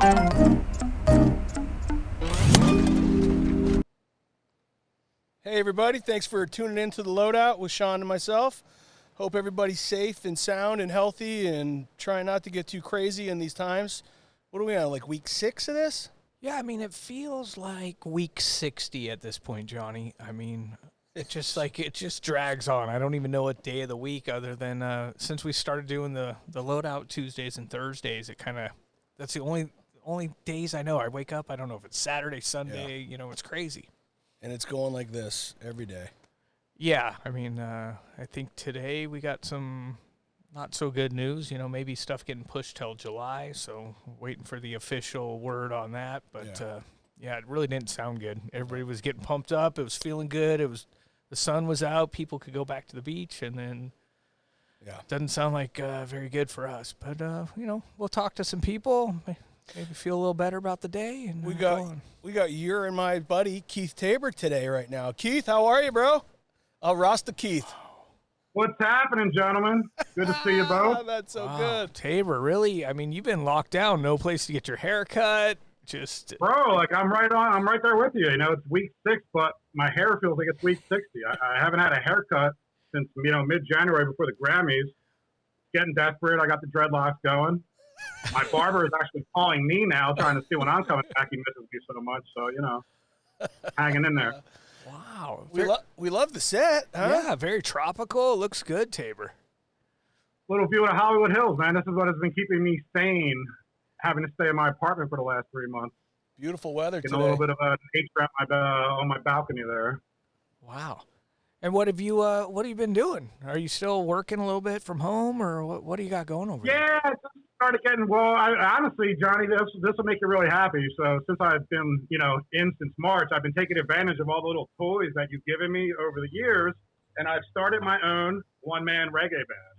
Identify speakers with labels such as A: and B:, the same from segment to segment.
A: Hey everybody, thanks for tuning in to the Loadout with Sean and myself. Hope everybody's safe and sound and healthy and trying not to get too crazy in these times. What are we on, like week 6 of this?
B: Yeah, I mean, it feels like week 60 at this point, Johnny. I mean, it just drags on. I don't even know what day of the week other than since we started doing the Loadout Tuesdays and Thursdays, that's the only days I know. I wake up, I don't know if it's Saturday, Sunday, it's crazy.
A: And it's going like this every day.
B: Yeah, I mean, I think today we got some not so good news. Maybe stuff getting pushed till July, so waiting for the official word on that. But, it really didn't sound good. Everybody was getting pumped up. It was feeling good. The sun was out. People could go back to the beach, and then it doesn't sound like very good for us. But, we'll talk to some people, maybe feel a little better about the day. And
A: we got your and my buddy Keith Tabor today right now. Keith, how are you, bro? Rasta Keith.
C: What's happening, gentlemen? Good to see you both.
A: That's so good.
B: Tabor, really? I mean, you've been locked down. No place to get your hair cut.
C: Bro, I'm right there with you. It's week 6, but my hair feels like it's week 60. I haven't had a haircut since, mid-January before the Grammys. Getting desperate. I got the dreadlocks going. My barber is actually calling me now, trying to see when I'm coming back. He misses me so much, so, hanging in there.
B: Wow.
A: We love the set, huh?
B: Yeah, very tropical. Looks good, Tabor.
C: Little view of the Hollywood Hills, man. This is what has been keeping me sane, having to stay in my apartment for the last 3 months.
A: Beautiful weather
C: Getting
A: today.
C: a little bit of an H-wrap on my balcony there.
B: Wow. And what have you been doing? Are you still working a little bit from home, or what do you got going over there?
C: Yeah, I just started getting, honestly, Johnny, this will make you really happy. So since I've been, in since March, I've been taking advantage of all the little toys that you've given me over the years, and I've started my own one-man reggae band.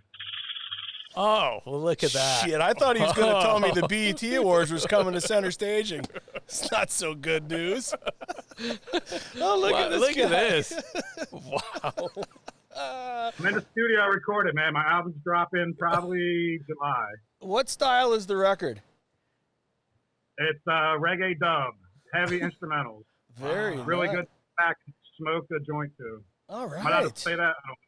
B: Oh, well, look at that.
A: Shit, I thought he was going to tell me the BET Awards was coming to center staging. It's not so good news. Oh, look at this
B: Look
A: guy.
B: at this. Wow.
C: I'm in the studio recording, man. My album's dropping probably July.
A: What style is the record?
C: It's reggae dub, heavy instrumentals.
A: Very
C: really
A: nice.
C: good back, smoke the joint to.
A: All right.
C: Am I allowed to say that? I don't.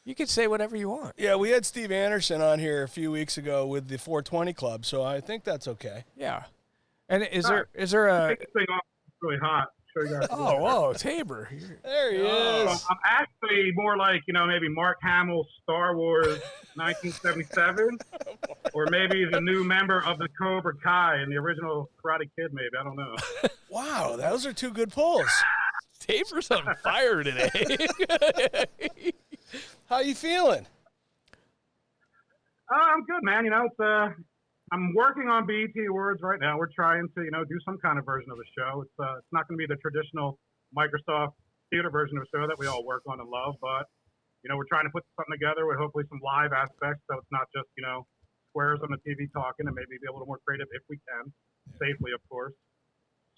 B: You can say whatever you want.
A: Yeah, we had Steve Anderson on here a few weeks ago with the 420 Club, so I think that's okay.
B: Yeah. And is there
C: Take this thing off. It's really hot. Show you guys.
B: Oh, whoa, Tabor.
A: There he is.
C: I'm actually more like, maybe Mark Hamill's Star Wars 1977, or maybe the new member of the Cobra Kai in the original Karate Kid, maybe. I don't know.
A: Wow, those are two good pulls.
B: Tabor's on fire today.
A: How you feeling?
C: I'm good, man. It's I'm working on BET Awards right now. We're trying to, do some kind of version of the show. It's not going to be the traditional Microsoft Theater version of the show that we all work on and love, but we're trying to put something together with hopefully some live aspects, so it's not just squares on the TV talking, and maybe be a little more creative if we can, safely, of course.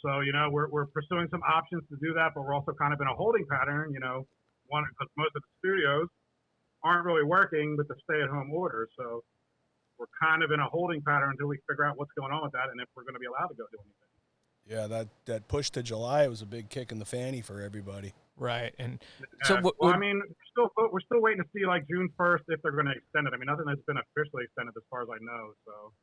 C: So we're pursuing some options to do that, but we're also kind of in a holding pattern. One, because most of the studios aren't really working with the stay-at-home order, so we're kind of in a holding pattern until we figure out what's going on with that and if we're going to be allowed to go do anything.
A: Yeah, that push to July was a big kick in the fanny for everybody.
B: Right. And
C: so we're still waiting to see like June 1st if they're going to extend it. I mean, nothing has been officially extended as far as I know. So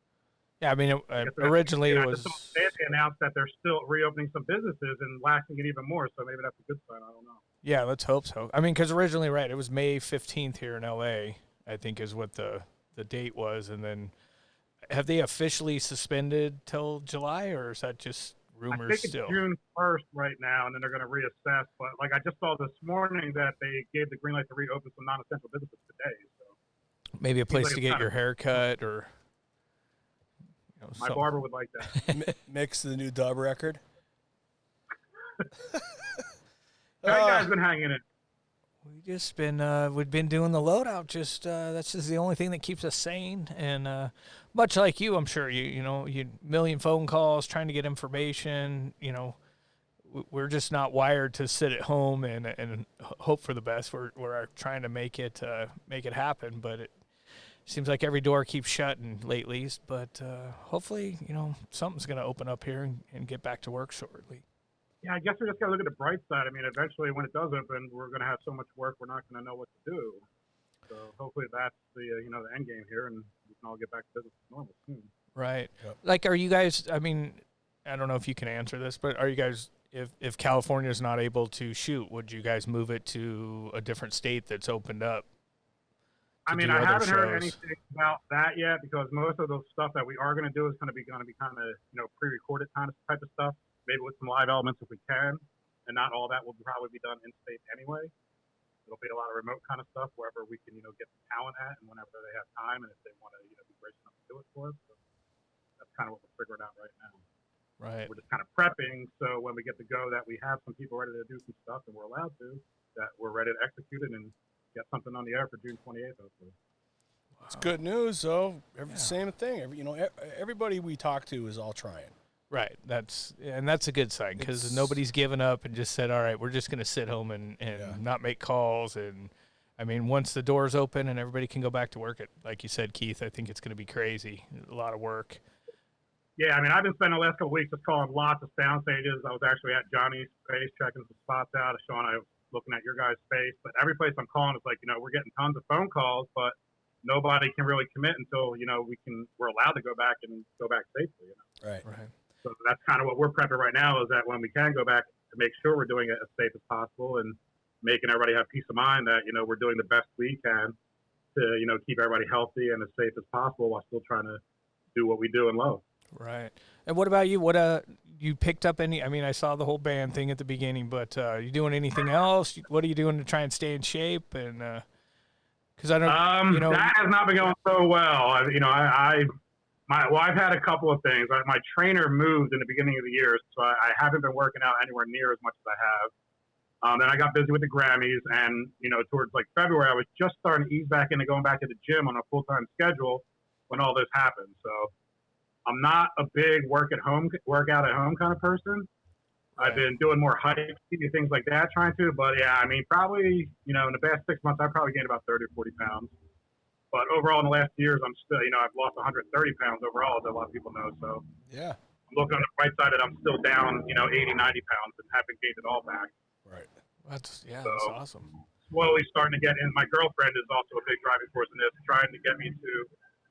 B: yeah, I mean, originally it was.
C: They announced that they're still reopening some businesses and lasting it even more. So maybe that's a good sign. I don't know.
B: Yeah, let's hope so. I mean, because originally, right, it was May 15th here in LA, I think is what the date was. And then have they officially suspended till July, or is that just rumors?
C: I think it's June 1st right now, and then they're going to reassess. But like I just saw this morning that they gave the green light to reopen some non-essential businesses today. So
B: maybe a place to get your hair cut, or
C: my barber would like that.
A: Mix the new dub record.
C: That guy's been hanging it.
B: We've been doing the loadout. That's just the only thing that keeps us sane. And much like you, I'm sure you million phone calls trying to get information. We're just not wired to sit at home and hope for the best. We're trying to make it happen, but it's seems like every door keeps shutting lately, but hopefully, something's going to open up here and get back to work shortly.
C: Yeah, I guess we just got to look at the bright side. I mean, eventually when it does open, we're going to have so much work, we're not going to know what to do. So hopefully that's the the end game here, and we can all get back to business as normal soon.
B: Right.
A: Yep.
B: Like, are you guys? I mean, I don't know if you can answer this, but are you guys? If California is not able to shoot, would you guys move it to a different state that's opened up?
C: I mean, I haven't heard anything about that yet, because most of the stuff that we are going to do is going to be kind of pre-recorded kind of type of stuff, maybe with some live elements if we can, and not all that will probably be done in state anyway. It'll be a lot of remote kind of stuff wherever we can get the talent at, and whenever they have time, and if they want to be gracious enough to do it for us. So that's kind of what we're figuring out right now.
B: Right.
C: We're just kind of prepping, so when we get to go, that we have some people ready to do some stuff, and we're allowed to, that we're ready to execute it and get something on the air for June 28th, hopefully.
A: Wow. It's good news, though. Same thing. Everybody we talk to is all trying.
B: Right. That's a good sign, because nobody's given up and just said, all right, we're just going to sit home and not make calls. And, I mean, once the doors open and everybody can go back to work, like you said, Keith, I think it's going to be crazy. A lot of work.
C: Yeah, I mean, I've been spending the last couple of weeks just calling lots of sound stages. I was actually at Johnny's space checking some spots out. Sean, I was looking at your guys' space. But every place I'm calling is like, we're getting tons of phone calls, but nobody can really commit until, we're allowed to go back and go back safely.
A: Right.
C: So that's kind of what we're prepping right now, is that when we can go back, to make sure we're doing it as safe as possible and making everybody have peace of mind that, we're doing the best we can to, keep everybody healthy and as safe as possible while still trying to do what we do and love.
B: Right. And what about you? What you picked up any? I mean, I saw the whole band thing at the beginning, but you doing anything else? What are you doing to try and stay in shape? And because I don't,
C: that has not been going so well. I've had a couple of things. My trainer moved in the beginning of the year, so I haven't been working out anywhere near as much as I have. Then I got busy with the Grammys, and towards like February, I was just starting to ease back into going back to the gym on a full-time schedule when all this happened. So I'm not a big workout at home kind of person. Right. I've been doing more hiking and things like that, trying to. But yeah, I mean, probably in the past 6 months, I've probably gained about 30 or 40 pounds. But overall, in the last years, I'm still, I've lost 130 pounds overall, as a lot of people know. So
A: yeah,
C: I'm looking on the right side, and I'm still down, 80, 90 pounds, and haven't gained it all back.
A: Right.
B: That's
C: so,
B: awesome.
C: Slowly starting to get in. My girlfriend is also a big driving force in this, trying to get me to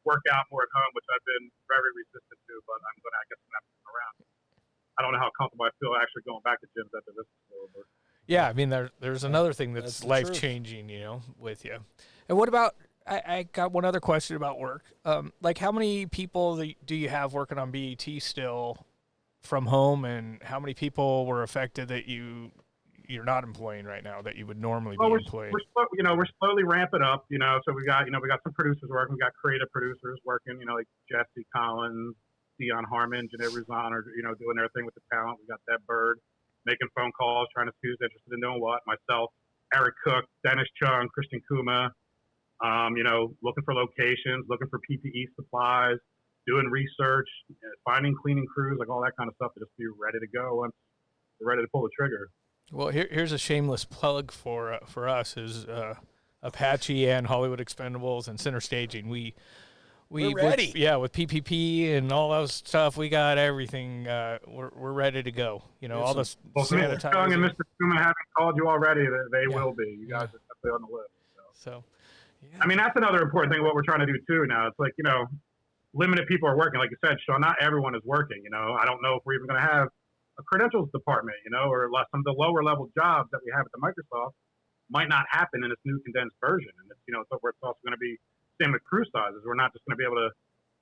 C: work out more at home, which I've been very resistant to. But I'm going to, have to come around. I don't know how comfortable I feel actually going back to gyms after this is over.
B: Yeah, I mean, there's another thing that's life changing, with you. And what about? I got one other question about work. Like, how many people do you have working on BET still from home, and how many people were affected that you're not employing right now that you would normally be employing?
C: We're slowly ramping up. So we got some producers working. We got creative producers working. Like Jesse Collins, Dion Harmon, Janae Ruzan are doing their thing with the talent. We got Deb Bird making phone calls, trying to see who's interested in doing what. Myself, Eric Cook, Dennis Chung, Christian Kuma. Looking for locations, looking for PPE supplies, doing research, finding cleaning crews, like all that kind of stuff to just be ready to go once we're ready to pull the trigger.
B: Well, here's a shameless plug for us is Apache and Hollywood Expendables and Center Staging. We're ready. With PPP and all those stuff, we got everything. We're ready to go. All this
C: Mr. Chung and Mr. Kuma haven't called you already. They will be. You guys are definitely on the list.
B: So.
C: Yeah. I mean, that's another important thing, what we're trying to do, too, now. It's like, limited people are working. Like you said, Sean, not everyone is working, I don't know if we're even going to have a credentials department, or some of the lower-level jobs that we have at the Microsoft might not happen in this new condensed version. And, it's also going to be same with crew sizes. We're not just going to be able to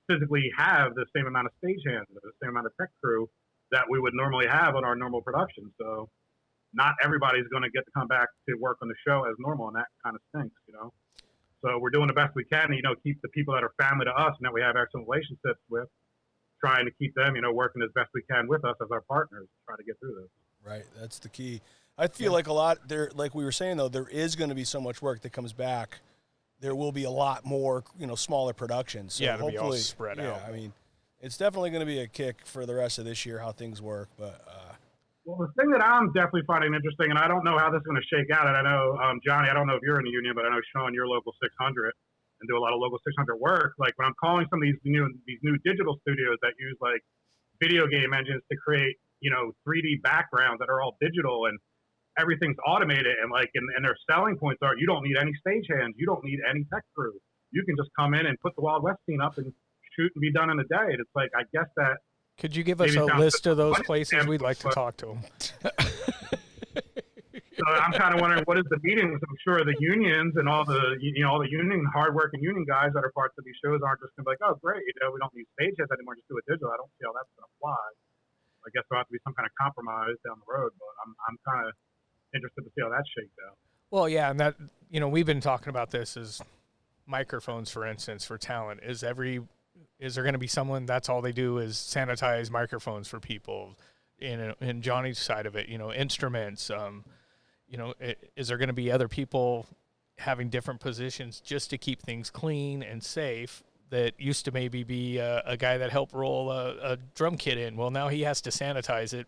C: physically have the same amount of stagehands, the same amount of tech crew that we would normally have on our normal production. So not everybody's going to get to come back to work on the show as normal, and that kind of stinks, So we're doing the best we can to, keep the people that are family to us and that we have excellent relationships with, trying to keep them, working as best we can with us as our partners, trying to get through this.
A: Right. That's the key. I feel like a lot there, like we were saying, though, there is going to be so much work that comes back. There will be a lot more, smaller productions. So
B: it'll be all spread out.
A: I mean, it's definitely going to be a kick for the rest of this year, how things work. But,
C: well, the thing that I'm definitely finding interesting, and I don't know how this is going to shake out, and I know, Johnny, I don't know if you're in the union, but I know, Sean, you're local 600. and do a lot of local 600 work. Like when I'm calling some of these new digital studios that use like video game engines to create, 3D backgrounds that are all digital and everything's automated, and and their selling points are you don't need any stagehands, you don't need any tech crew. You can just come in and put the Wild West scene up and shoot and be done in a day. And it's like, I guess that.
B: Could you give us a list of those places? We'd like to talk to them.
C: So I'm kind of wondering, what is the meetings? I'm sure the unions and all the union, hardworking union guys that are parts of these shows aren't just going to be like, oh, great, we don't need stageheads anymore, just do it digital. I don't see how that's going to fly. I guess there'll have to be some kind of compromise down the road, but I'm kind of interested to see how that shakes out.
B: Well, yeah, and that, we've been talking about this as microphones, for instance, for talent. Is there going to be someone that's all they do is sanitize microphones for people? In Johnny's side of it, instruments. Is there going to be other people having different positions just to keep things clean and safe? That used to maybe be a guy that helped roll a drum kit in. Well, now he has to sanitize it,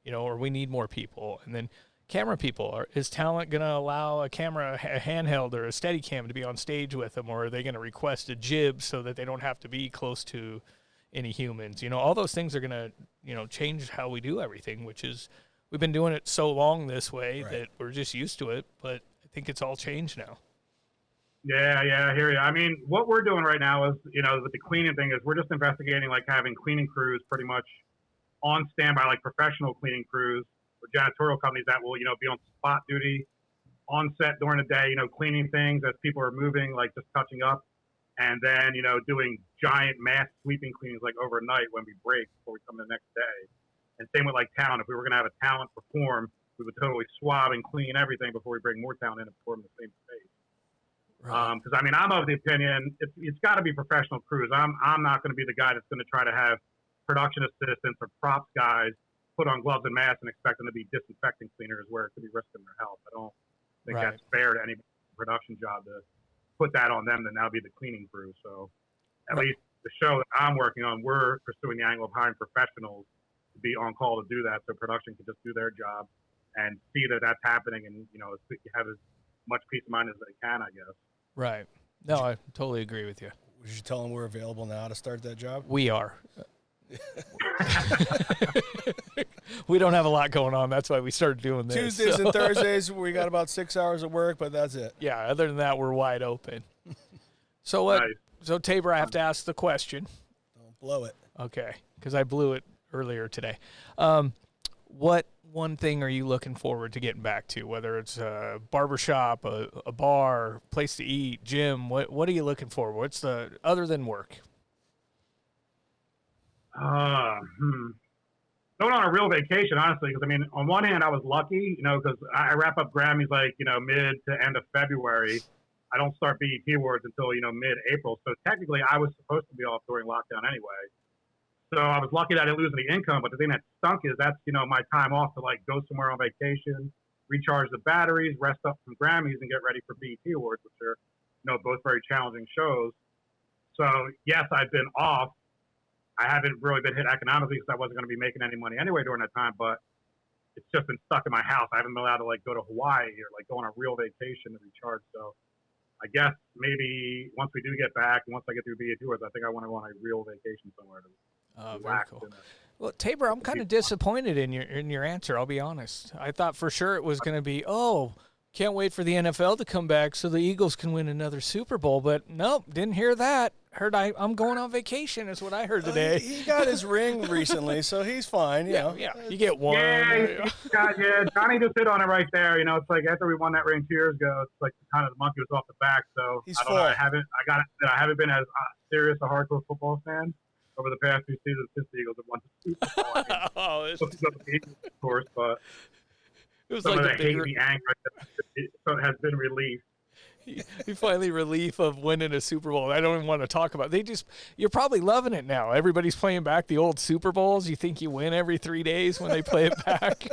B: or we need more people. And then camera people. Is talent going to allow a camera, a handheld or a steady cam to be on stage with them, or are they going to request a jib so that they don't have to be close to any humans? All those things are going to, change how we do everything, which is we've been doing it so long this way that we're just used to it, but I think it's all changed now.
C: Yeah, I hear you. I mean, what we're doing right now is, with the cleaning thing, is we're just investigating, like, having cleaning crews pretty much on standby, like professional cleaning crews or janitorial companies that will, be on spot duty, on set during the day, cleaning things as people are moving, like just touching up, and then, doing giant mass sweeping cleanings, like overnight when we break before we come the next day. And same with, like, talent. If we were going to have a talent perform, we would totally swab and clean everything before we bring more talent in and perform in the same space. Because I'm of the opinion it's got to be professional crews. I'm not going to be the guy that's going to try to have production assistants or props guys put on gloves and masks and expect them to be disinfecting cleaners where it could be risking their health. I don't think that's fair to any production job to put that on them to now be the cleaning crew. So at least the show that I'm working on, we're pursuing the angle of hiring professionals to be on call to do that, so production can just do their job and see that that's happening, and have as much peace of mind as they can, I guess.
B: Right. No, I totally agree with you.
A: Would you tell them we're available now to start that job?
B: We are. We don't have a lot going on. That's why we started doing this.
A: Tuesdays and Thursdays, we got about 6 hours of work, but that's it.
B: Yeah, other than that, we're wide open. So what?
C: Nice.
B: So, Tabor, I have to ask the question.
A: Don't blow it.
B: Okay, because I blew it earlier today. What one thing are you looking forward to getting back to, whether it's a barbershop, a bar, place to eat, gym? What are you looking for? What's the, other than work?
C: Going on a real vacation, honestly, because, on one hand, I was lucky, because I wrap up Grammys like, mid to end of February. I don't start BET Awards until, mid-April. So technically, I was supposed to be off during lockdown anyway. So I was lucky that I didn't lose any income. But the thing that stunk is that's, my time off to, like, go somewhere on vacation, recharge the batteries, rest up from Grammys, and get ready for BET Awards, which are, both very challenging shows. So, yes, I've been off. I haven't really been hit economically because I wasn't going to be making any money anyway during that time. But it's just been stuck in my house. I haven't been allowed to, like, go to Hawaii or, like, go on a real vacation to recharge. So I guess maybe once we do get back, and once I get through BET Awards, I think I want to go on a real vacation somewhere to
B: very cool. Well, Tabor, I'm kind of disappointed in your answer. I'll be honest. I thought for sure it was going to be, can't wait for the NFL to come back so the Eagles can win another Super Bowl. But nope, didn't hear that. Heard I'm going on vacation is what I heard today.
A: He got his ring recently, so he's fine.
B: Yeah, you get one.
C: Yeah, Johnny just hit on it right there. It's like after we won that ring 2 years ago, it's like kind of the monkey was off the back. So
A: he's
C: I don't know. I haven't been as serious a hardcore football fan over the past few seasons since the Eagles have won the Super Bowl. Of course, but
B: it was
C: some
B: like
C: of the hate and anger has been released.
B: You finally relief of winning a Super Bowl. I don't even want to talk about it. You're probably loving it now. Everybody's playing back the old Super Bowls. You think you win every 3 days when they play it back.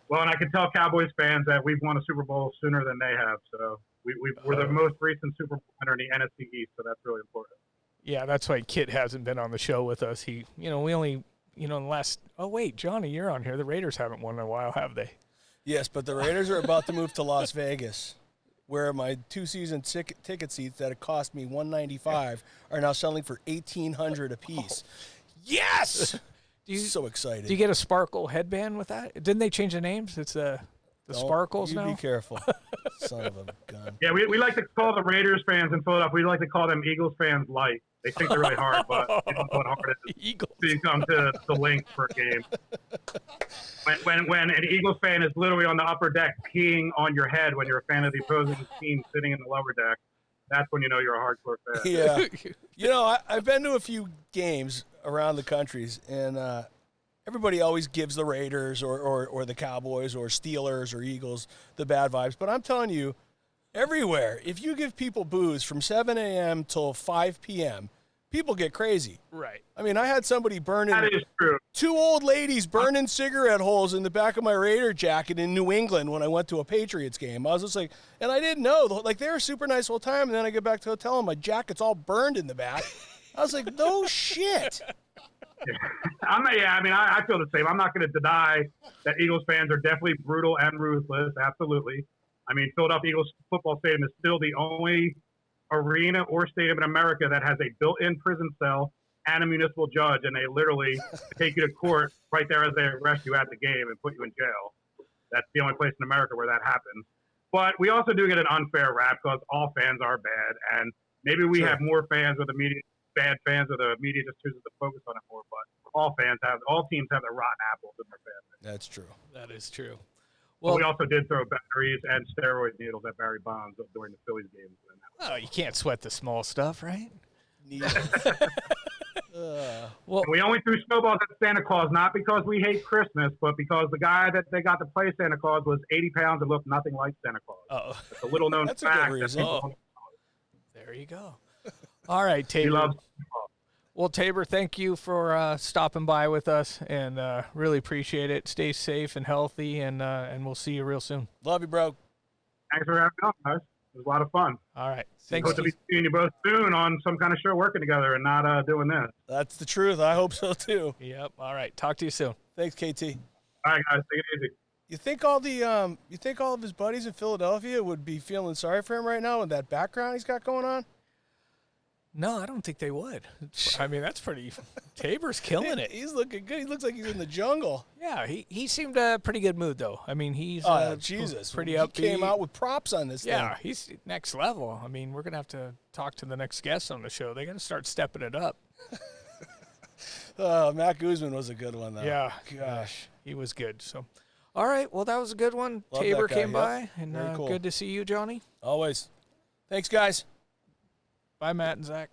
C: Well, and I can tell Cowboys fans that we've won a Super Bowl sooner than they have. So we're the most recent Super Bowl winner in the NFC East. So that's really important.
B: Yeah, that's why Kit hasn't been on the show with us. We only, in the last, Johnny, you're on here. The Raiders haven't won in a while, have they?
A: Yes, but the Raiders are about to move to Las Vegas. where my 2-season ticket seats that had cost me $195 are now selling for $1,800 a piece. Yes! So excited.
B: Do you get a sparkle headband with that? Didn't they change the names? It's the sparkles now?
A: Be careful. Son of a gun.
C: Yeah, we like to call the Raiders fans in Philadelphia, we like to call them Eagles fans light. They think they're really hard, but they don't know what hard it is.
B: Eagles.
C: So you come to the link for a game. When an Eagles fan is literally on the upper deck peeing on your head when you're a fan of the opposing team sitting in the lower deck, that's when you know you're a hardcore fan.
A: Yeah. You know, I've been to a few games around the countries, and everybody always gives the Raiders or the Cowboys or Steelers or Eagles the bad vibes. But I'm telling you, everywhere, if you give people booze from 7 a.m. till 5 p.m., people get crazy.
B: Right.
A: I mean, I had somebody burning.
C: That is true.
A: 2 old ladies burning cigarette holes in the back of my Raider jacket in New England when I went to a Patriots game. I was just like, and I didn't know. Like, they were super nice the whole time, and then I get back to the hotel, and my jacket's all burned in the back. I was like, no shit.
C: I feel the same. I'm not going to deny that Eagles fans are definitely brutal and ruthless. Absolutely. I mean, Philadelphia Eagles football stadium is still the only arena or stadium in America that has a built-in prison cell and a municipal judge, and they literally take you to court right there as they arrest you at the game and put you in jail. That's the only place in America where that happens. But we also do get an unfair rap because all fans are bad, and maybe we have more fans, or the media bad fans, or the media just chooses to focus on it more. But all teams have their rotten apples in their fan base.
A: That's true.
B: That is true.
C: Well, we also did throw batteries and steroid needles at Barry Bonds during the Phillies games.
B: Oh, you can't sweat the small stuff, right?
C: Well, we only threw snowballs at Santa Claus, not because we hate Christmas, but because the guy that they got to play Santa Claus was 80 pounds and looked nothing like Santa Claus.
B: Oh,
C: it's a little known
A: That's
C: fact.
A: A good reason.
B: There you go. All right, Tabor. Well, Tabor, thank you for stopping by with us, and really appreciate it. Stay safe and healthy, and we'll see you real soon.
A: Love you, bro.
C: Thanks for having me on, guys. It was a lot of fun.
B: All right. Thanks.
C: Hope to be seeing you both soon on some kind of show working together and not doing this.
A: That's the truth. I hope so, too.
B: Yep. All right. Talk to you soon.
A: Thanks, KT.
C: All right, guys. Take it easy.
A: You think all of his buddies in Philadelphia would be feeling sorry for him right now with that background he's got going on?
B: No, I don't think they would. I mean, that's pretty. Tabor's killing it.
A: He's looking good. He looks like he's in the jungle.
B: Yeah, he seemed a pretty good mood though. I mean, he's
A: Jesus,
B: pretty
A: he
B: upbeat.
A: Came out with props on this thing.
B: Yeah, he's next level. I mean, we're gonna have to talk to the next guest on the show. They're gonna start stepping it up.
A: Matt Guzman was a good one though.
B: Yeah,
A: gosh,
B: he was good. So, all right, well, that was a good one.
A: Love
B: Tabor
A: that guy,
B: came by, and
A: Very cool.
B: good to see you, Johnny.
A: Always. Thanks, guys.
B: Bye, Matt and Zach.